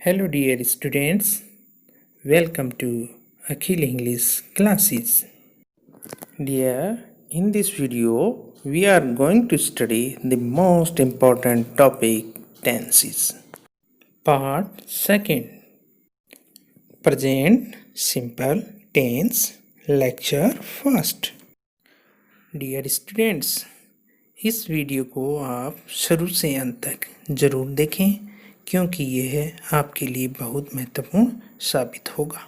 Hello dear students, welcome to Akhil English classes. Dear, in this video we are going to study the most important topic, tenses. Part 2, Present Simple Tense, Lecture 1. Dear students, इस video को आप शुरू से अंत तक ज़रूर देखें क्योंकि यह आपके लिए बहुत महत्वपूर्ण साबित होगा।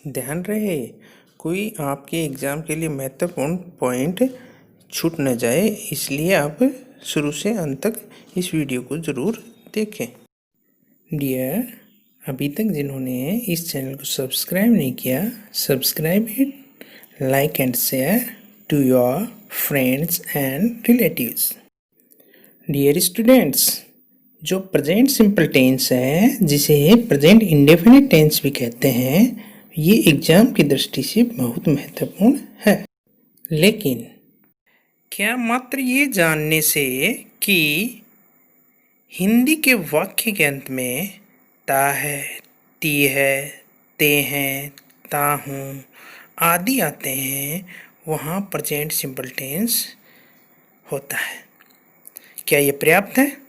ध्यान रहे कोई आपके एग्ज़ाम के लिए महत्वपूर्ण पॉइंट छूट न जाए, इसलिए आप शुरू से अंत तक इस वीडियो को ज़रूर देखें। डियर, अभी तक जिन्होंने इस चैनल को सब्सक्राइब नहीं किया, subscribe it, like and share to your friends and relatives. Dear students, जो प्रेजेंट सिंपल टेंस है, जिसे प्रेजेंट इंडेफिनिट टेंस भी कहते हैं, ये एग्जाम की दृष्टि से बहुत महत्वपूर्ण है। लेकिन क्या मात्र ये जानने से कि हिंदी के वाक्य के अंत में ता है, ती है, ते हैं, ता हूँ आदि आते हैं, वहाँ प्रेजेंट सिंपल टेंस होता है? क्या ये पर्याप्त है?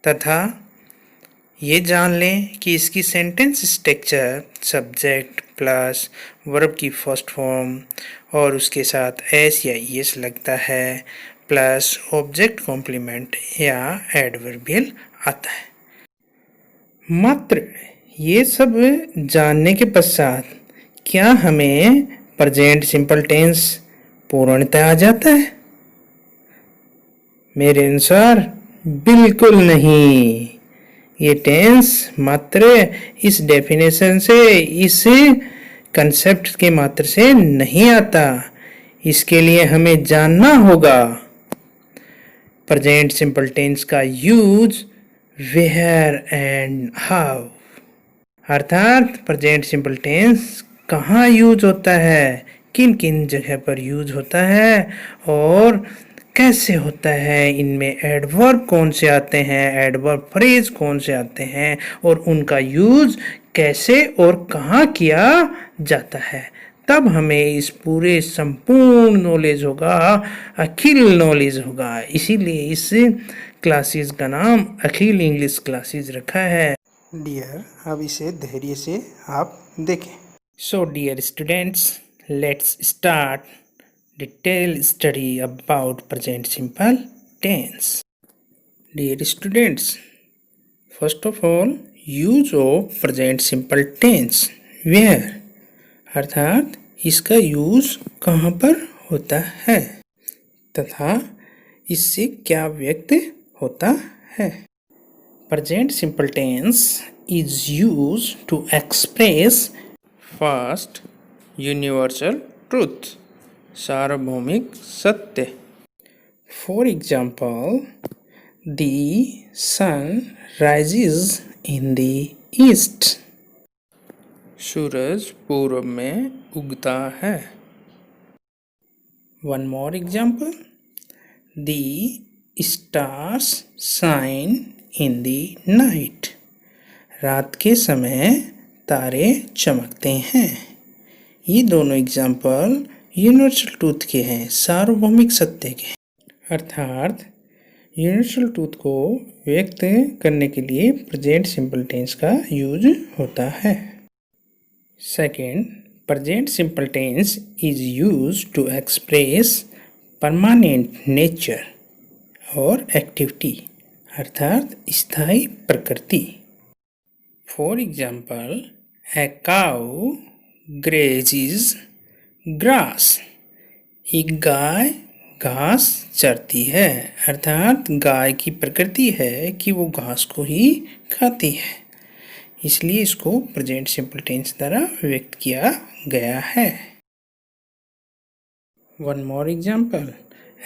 तथा ये जान लें कि इसकी sentence structure subject plus verb की फर्स्ट फॉर्म और उसके साथ एस या ईएस लगता है, प्लस ऑब्जेक्ट कॉम्प्लीमेंट या एडवर्बियल आता है। मात्र ये सब जानने के पश्चात क्या हमें प्रेजेंट सिंपल टेंस पूर्णतः आ जाता है? मेरे अनुसार बिल्कुल नहीं। ये टेंस मात्र इस डेफिनेशन से, इस कंसेप्ट के मात्र से नहीं आता। इसके लिए हमें जानना होगा प्रेजेंट सिंपल टेंस का यूज वेयर एंड हाउ, अर्थात प्रेजेंट सिंपल टेंस कहाँ यूज होता है, किन किन जगह पर यूज होता है और कैसे होता है, इनमें एडवर्ब कौन से आते हैं, एडवर्ब फ्रेज कौन से आते हैं और उनका यूज कैसे और कहाँ किया जाता है। तब हमें इस पूरे संपूर्ण नॉलेज होगा, अखिल नॉलेज होगा। इसीलिए इस क्लासेस का नाम अखिल इंग्लिश क्लासेस रखा है। डियर, अब इसे धैर्य से आप देखें। So dear students, let's start detailed study about present simple tense. Dear students, first of all, use of present simple tense where, अर्थात इसका यूज कहाँ पर होता है तथा इससे क्या व्यक्त होता है। Present simple tense is used to express first universal truth, सार्वभौमिक सत्य। For example, the sun rises in the east, सूरज पूर्व में उगता है। One more example, the stars shine in the night, रात के समय तारे चमकते हैं। ये दोनों एग्जाम्पल यूनिवर्सल ट्रूथ के हैं, सार्वभौमिक सत्य के, अर्थात यूनिवर्सल ट्रूथ को व्यक्त करने के लिए प्रेजेंट सिंपल टेंस का यूज होता है। Second, present simple tense is use to express permanent nature और एक्टिविटी, अर्थात स्थायी प्रकृति। For example, a cow grazes grass, एक गाय घास चरती है, अर्थात गाय की प्रकृति है कि वो घास को ही खाती है, इसलिए इसको प्रेजेंट सिंपल टेंस द्वारा व्यक्त किया गया है। One more example,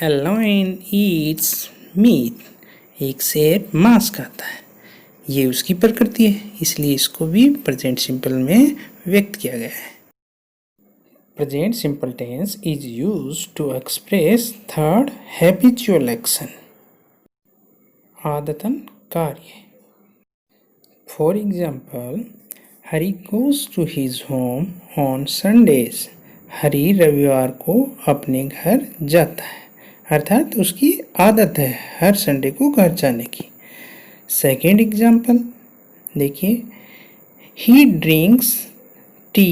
a lion eats meat, एक शेर मांस खाता है, ये उसकी प्रकृति है, इसलिए इसको भी प्रेजेंट सिंपल में व्यक्त किया गया है। Present simple tense is used to express third habitual action, आदतन कार्य। For example, Hari goes to his home on Sundays. हरी रविवार को अपने घर जाता है, अर्थात उसकी आदत है हर संडे को घर जाने की। सेकेंड एग्जाम्पल देखिए, ही ड्रिंक्स टी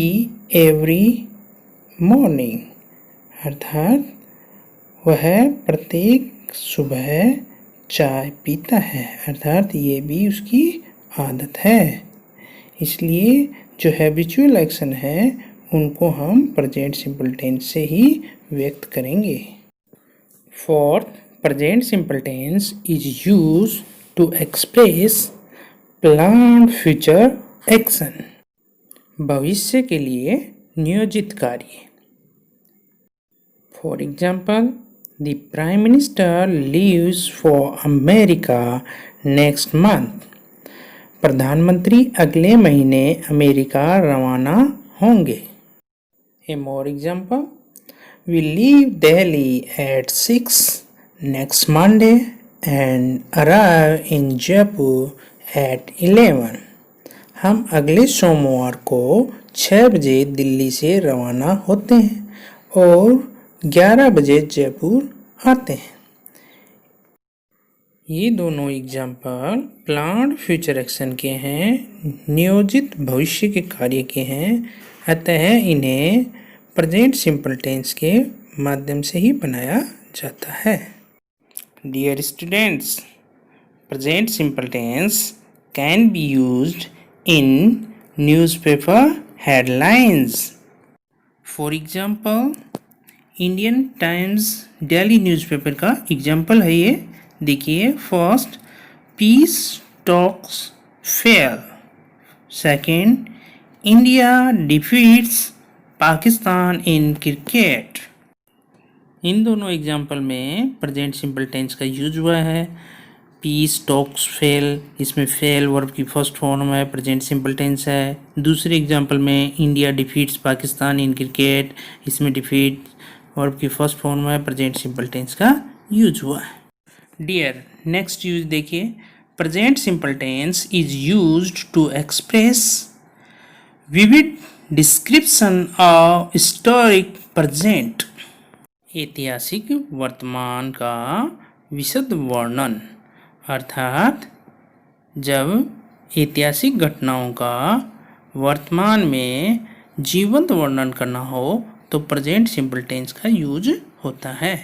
एवरी मॉर्निंग, अर्थात वह प्रत्येक सुबह चाय पीता है, अर्थात ये भी उसकी आदत है। इसलिए जो हैबिचुअल एक्शन है उनको हम प्रेजेंट सिंपल टेंस से ही व्यक्त करेंगे। Fourth, present simple tense is use to express planned future action, भविष्य के लिए नियोजित कार्य। For example, the prime minister leaves for America next month, प्रधानमंत्री अगले महीने अमेरिका रवाना होंगे। A more example, we leave Delhi at 6 next Monday and arrive in Jaipur at 11, हम अगले सोमवार को 6 बजे दिल्ली से रवाना होते हैं और 11 बजे जयपुर आते हैं। ये दोनों एग्जाम्पल प्लान्ड फ्यूचर एक्शन के हैं, नियोजित भविष्य के कार्य के हैं, अतः इन्हें प्रेजेंट सिंपल टेंस के माध्यम से ही बनाया जाता है। Dear students, present simple tense can be used in newspaper headlines. For example, Indian Times daily newspaper का एग्जाम्पल है ये। देखिए, first, peace talks fail. Second, India defeats Pakistan in cricket. इन दोनों एग्जाम्पल में प्रेजेंट सिंपल टेंस का use हुआ है। पीस टॉक्स फेल, इसमें फेल वर्ब की फर्स्ट फॉर्म है, प्रेजेंट सिंपल टेंस है। दूसरे एग्जाम्पल में India defeats Pakistan in cricket, इसमें डिफीट वर्ब की फर्स्ट फॉर्म है, प्रेजेंट सिंपल टेंस का यूज हुआ है। डियर, नेक्स्ट यूज देखिए, present simple tense is used to express vivid description of historic present, ऐतिहासिक वर्तमान का विशद वर्णन, अर्थात जब ऐतिहासिक घटनाओं का वर्तमान में जीवंत वर्णन करना हो तो प्रेजेंट सिंपल टेंस का यूज होता है।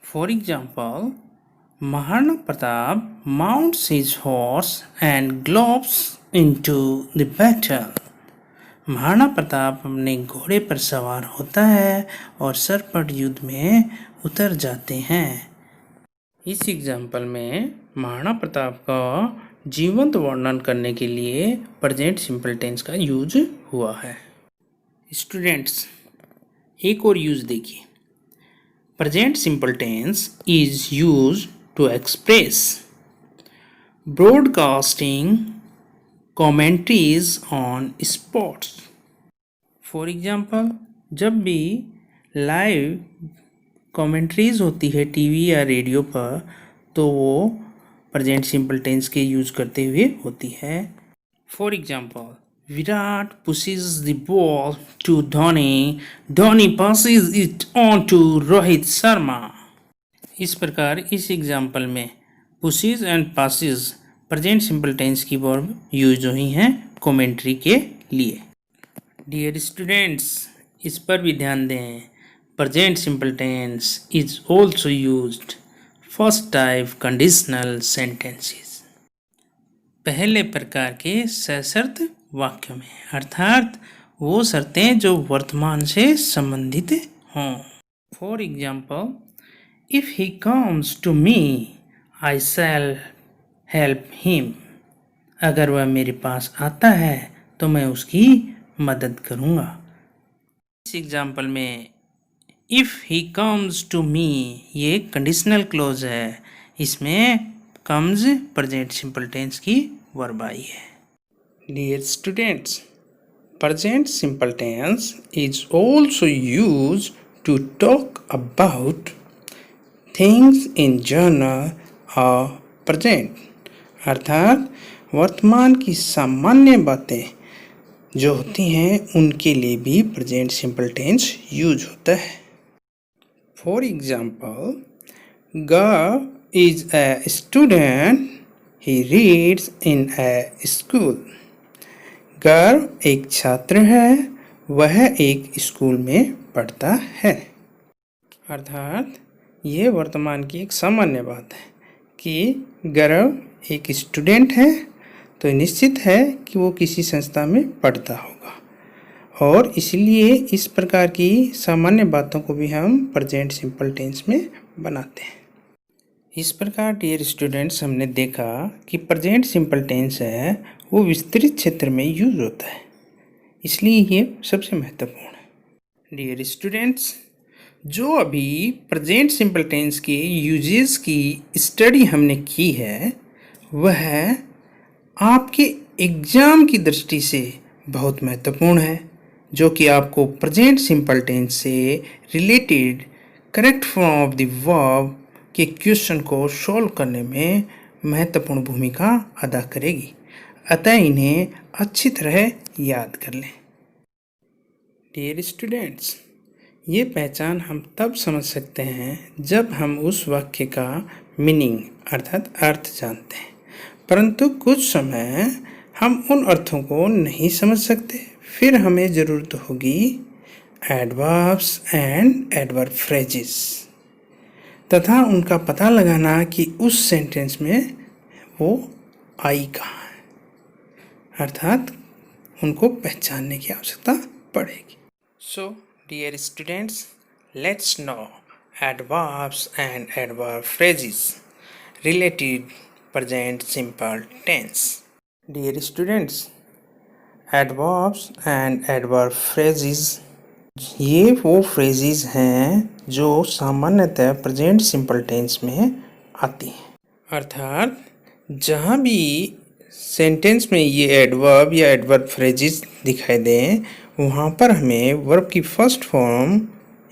For example, Maharana Pratap mounts his horse and gallops into the battle. Maharana Pratap अपने घोड़े पर सवार होता है और सरपट युद्ध में उतर जाते हैं। इस एग्जाम्पल में महाराणा प्रताप का जीवंत वर्णन करने के लिए प्रेजेंट सिंपल टेंस का यूज हुआ है। स्टूडेंट्स, एक और यूज देखिए, present simple tense is used to express broadcasting commentaries on sports. For example, जब भी लाइव कमेंट्रीज होती है टीवी या रेडियो पर तो वो प्रेजेंट सिंपल टेंस के यूज करते हुए होती है। For example, Virat pushes the ball to Dhoni, Dhoni passes it on to Rohit Sharma. इस प्रकार इस एग्जाम्पल में pushes and passes present simple tense की वर्ब यूज हुई हैं कमेंट्री के लिए। डियर स्टूडेंट्स, इस पर भी ध्यान दें, present simple tense is also used first type conditional sentences, पहले प्रकार के सशर्त वाक्यों में, अर्थात वो शर्तें जो वर्तमान से संबंधित हों। For example, If he comes to me, I shall help him. अगर वह मेरे पास आता है तो मैं उसकी मदद करूँगा। इस एग्जाम्पल में if he comes to me ये कंडीशनल क्लोज है, इसमें comes प्रेजेंट सिंपल टेंस की वर्ब आई है। Dear students, present simple tense is also used to talk about things in general और प्रेजेंट, अर्थात वर्तमान की सामान्य बातें जो होती हैं उनके लिए भी प्रेजेंट सिंपल टेंस यूज होता है। For example, girl is a student, he reads in A school. Girl एक छात्र है, वह एक स्कूल में पढ़ता है। अर्थात ये वर्तमान की एक सामान्य बात है कि गर्ल एक स्टूडेंट है तो निश्चित है कि वो किसी संस्था में पढ़ता होगा, और इसलिए इस प्रकार की सामान्य बातों को भी हम प्रेजेंट सिंपल टेंस में बनाते हैं। इस प्रकार डियर स्टूडेंट्स, हमने देखा कि प्रेजेंट सिंपल टेंस है वो विस्तृत क्षेत्र में यूज होता है, इसलिए ये सबसे महत्वपूर्ण है। डियर स्टूडेंट्स, जो अभी प्रेजेंट सिंपल टेंस के यूजेस की स्टडी हमने की है वह आपके एग्ज़ाम की दृष्टि से बहुत महत्वपूर्ण है, जो कि आपको प्रेजेंट सिंपल टेंस से related correct form of the verb के क्वेश्चन को सॉल्व करने में महत्वपूर्ण भूमिका अदा करेगी। अतः इन्हें अच्छी तरह याद कर लें। डियर स्टूडेंट्स, ये पहचान हम तब समझ सकते हैं जब हम उस वाक्य का मीनिंग अर्थात अर्थ जानते हैं, परंतु कुछ समय हम उन अर्थों को नहीं समझ सकते। फिर हमें ज़रूरत होगी एडवर्ब्स एंड एडवर्ब फ्रेजेस तथा उनका पता लगाना कि उस सेंटेंस में वो आई कहाँ है, अर्थात उनको पहचानने की आवश्यकता पड़ेगी। So dear students, let's know adverbs and adverb phrases related present simple tense. Dear students, adverbs and adverb phrases ये वो phrases हैं जो सामान्यतः प्रेजेंट सिंपल टेंस में आती हैं। अर्थात जहाँ भी सेंटेंस में ये एडवर्ब या एडवर्ब फ्रेजेस दिखाई दें वहाँ पर हमें वर्ब की फर्स्ट फॉर्म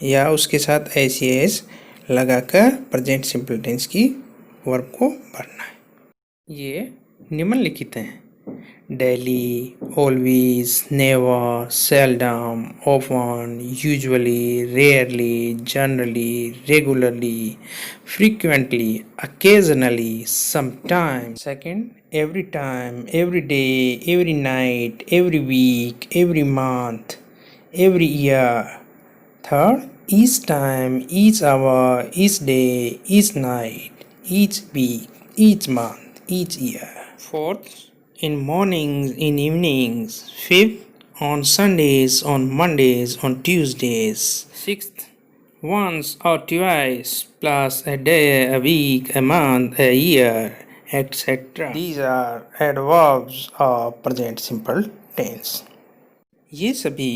या उसके साथ एस लगाकर प्रेजेंट सिंपल टेंस की वर्ब को भरना है। ये निम्नलिखित हैं: daily, always, never, seldom, often, usually, rarely, generally, regularly, frequently, occasionally, sometime. Second, every time, every day, every night, every week, every month, every year. Third, each time, each hour, each day, each night, each week, each month, each year. Fourth, in mornings, in evenings. Fifth, on Sundays, on Mondays, on Tuesdays. Sixth, once or twice, plus a day, a week, a month, a year, etc. These are adverbs of present simple tense. ये सभी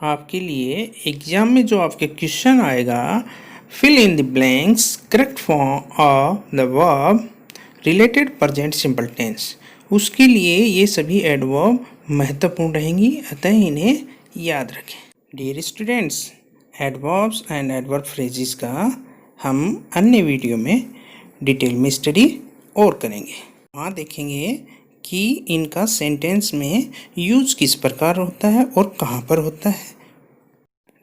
आपके लिए exam में जो आपके question आएगा, fill in the blanks, correct form of the verb related present simple tense, उसके लिए ये सभी एडवर्ब महत्वपूर्ण रहेंगी, अतः इन्हें याद रखें। Dear students, adverbs and adverb phrases का हम अन्य वीडियो में डिटेल में स्टडी और करेंगे। वहाँ देखेंगे कि इनका सेंटेंस में यूज किस प्रकार होता है और कहाँ पर होता है।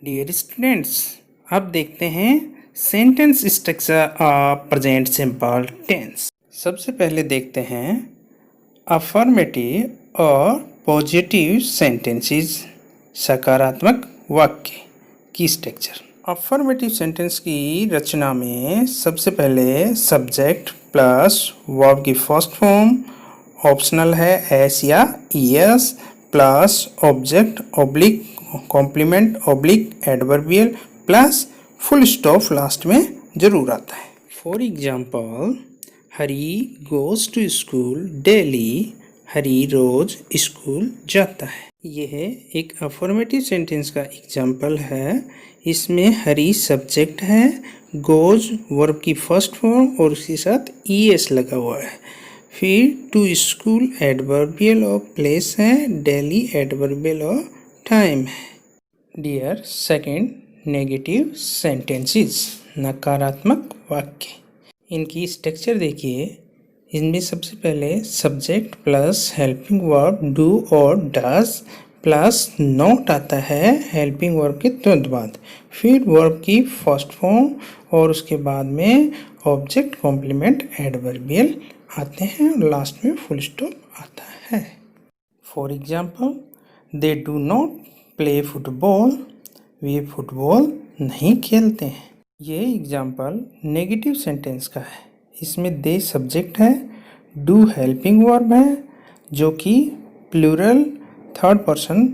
डियर स्टूडेंट्स, अब देखते हैं sentence structure of present simple tense. सबसे पहले देखते हैं अफर्मेटिव और पॉजिटिव सेंटेंसेस, सकारात्मक वाक्य की स्ट्रक्चर। अफर्मेटिव सेंटेंस की रचना में सबसे पहले सब्जेक्ट प्लस वर्ब की फर्स्ट फॉर्म, ऑप्शनल है एस या ES, plus object oblique complement oblique adverbial plus full stop last में जरूर आता है। For example, Hari goes to school daily, Hari रोज स्कूल जाता है। यह एक अफर्मेटिव सेंटेंस का एग्जाम्पल है। इसमें हरी सब्जेक्ट है, गोज वर्ब की फर्स्ट फॉर्म और उसके साथ ईएस लगा हुआ है। फिर to school adverbial of place है, डेली एडवर्बियल ऑफ टाइम है। डियर सेकंड, नेगेटिव सेंटेंसेस, नकारात्मक वाक्य। इनकी स्ट्रक्चर देखिए, इनमें सबसे पहले subject plus helping verb do और डज प्लस नॉट आता है हेल्पिंग वर्ब के तुरंत बाद, फिर वर्ब की फर्स्ट फॉर्म और उसके बाद में ऑब्जेक्ट कॉम्प्लीमेंट एडवर्बियल आते हैं और लास्ट में फुल स्टॉप आता है। For example, they do not play football, way football नहीं खेलते हैं। ये एग्जाम्पल नेगेटिव सेंटेंस का है। इसमें दे सब्जेक्ट है, डू हेल्पिंग वर्ब है जो कि plural third person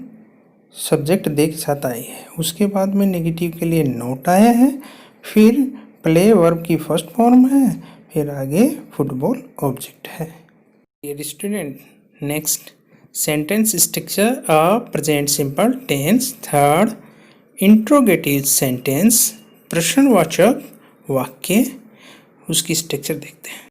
subject they के साथ आई है। उसके बाद में नेगेटिव के लिए नोट आया है, फिर प्ले वर्ब की फर्स्ट फॉर्म है, फिर आगे फुटबॉल ऑब्जेक्ट है। Dear student, next sentence structure present simple tense. Third, interrogative sentence, प्रश्नवाचक वाक्य, उसकी स्ट्रक्चर देखते हैं।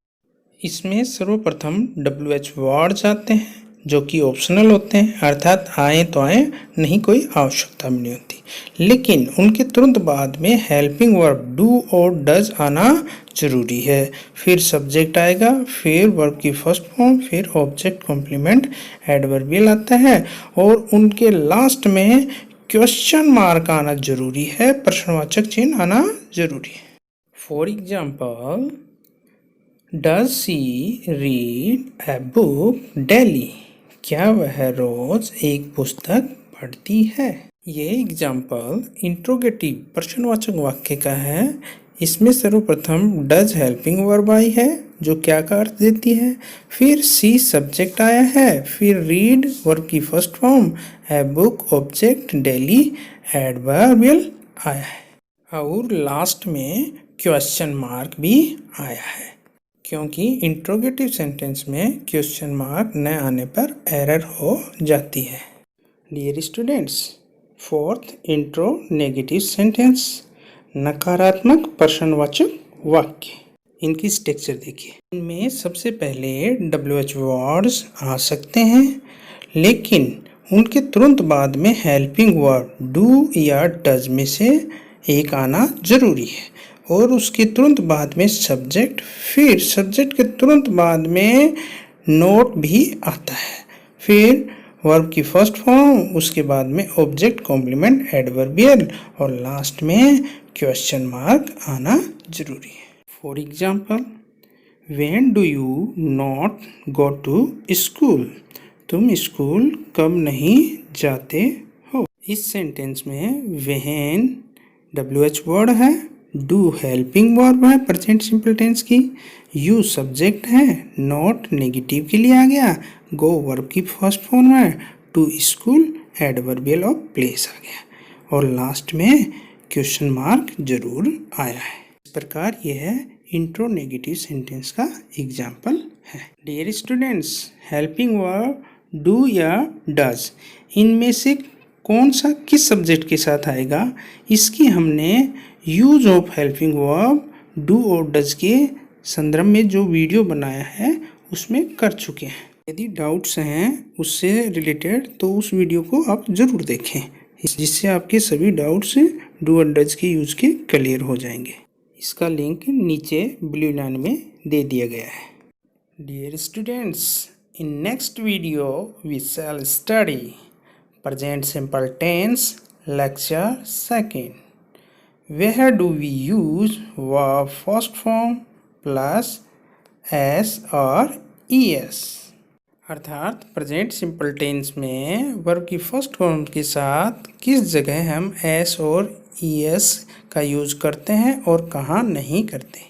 इसमें सर्वप्रथम WH वर्ड्स आते हैं जो कि ऑप्शनल होते हैं, अर्थात आए तो आए, नहीं कोई आवश्यकता भी नहीं होती। लेकिन उनके तुरंत बाद में हेल्पिंग वर्ब डू और डज आना जरूरी है। फिर सब्जेक्ट आएगा, फिर वर्ब की फर्स्ट फॉर्म, फिर ऑब्जेक्ट कॉम्प्लीमेंट एडवर्बियल आता है और उनके लास्ट में क्वेश्चन मार्क आना जरूरी है, प्रश्नवाचक चिन्ह आना जरूरी है। For example, does she read a book daily, क्या वह रोज एक पुस्तक पढ़ती है। ये एग्जाम्पल इंट्रोगेटिव प्रश्नवाचक वाक्य का है। इसमें सर्वप्रथम डज हेल्पिंग वर्ब आई है जो क्या का अर्थ देती है, फिर सी सब्जेक्ट आया है, फिर रीड वर्ब की first form, a book object, daily adverbial आया है और लास्ट में क्वेश्चन मार्क भी आया है, क्योंकि इंट्रोगेटिव सेंटेंस में क्वेश्चन मार्क न आने पर एरर हो जाती है। Dear students, fourth intro negative sentence, नकारात्मक प्रश्नवाचक वाक्य। इनकी स्ट्रक्चर देखिए। इनमें सबसे पहले WH वर्ड्स आ सकते हैं, लेकिन उनके तुरंत बाद में हेल्पिंग वर्ब डू या डज में से एक आना जरूरी है और उसके तुरंत बाद में सब्जेक्ट, फिर सब्जेक्ट के तुरंत बाद में नोट भी आता है, फिर वर्ब की फर्स्ट फॉर्म, उसके बाद में ऑब्जेक्ट कॉम्प्लीमेंट एडवर्बियल और लास्ट में क्वेश्चन मार्क आना जरूरी है। For example, when do you not go to school, तुम स्कूल कब नहीं जाते हो। इस सेंटेंस में व्हेन WH वर्ड है, डू हेल्पिंग वर्ब है प्रेजेंट सिंपल टेंस की, यू सब्जेक्ट है, नॉट नेगेटिव के लिए आ गया, गो वर्ब की फर्स्ट फॉर्म है, to school adverbial of place आ गया और लास्ट में क्वेश्चन मार्क जरूर आया है। इस प्रकार यह है इंट्रो नेगेटिव सेंटेंस का एग्जाम्पल है। Dear students, helping verb do या डज, इनमें से कौन सा किस सब्जेक्ट के साथ आएगा, इसकी हमने use of helping verb do और डज के संदर्भ में जो वीडियो बनाया है उसमें कर चुके हैं। यदि डाउट्स हैं उससे रिलेटेड तो उस वीडियो को आप ज़रूर देखें, जिससे आपके सभी डाउट्स डू और डज के यूज के क्लियर हो जाएंगे। इसका लिंक नीचे ब्लू लाइन में दे दिया गया है। Dear students, in next video we shall study present simple tense lecture second. Where do we use verb first form plus s और es, अर्थात प्रेजेंट सिंपल टेंस में वर्ब की फर्स्ट फॉर्म के साथ किस जगह हम s और es का यूज करते हैं और कहाँ नहीं करते,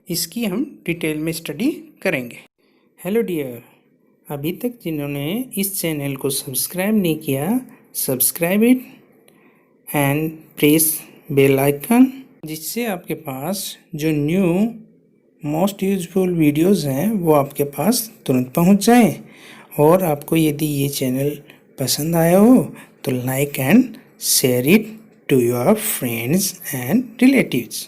इसकी हम डिटेल में स्टडी करेंगे। हेलो डियर, अभी तक जिन्होंने इस चैनल को सब्सक्राइब नहीं किया, subscribe it and press bell icon, जिससे आपके पास जो न्यू मोस्ट यूजफुल वीडियोस हैं वो आपके पास तुरंत पहुंच जाएं। और आपको यदि ये चैनल पसंद आया हो तो like and share it to your friends and relatives.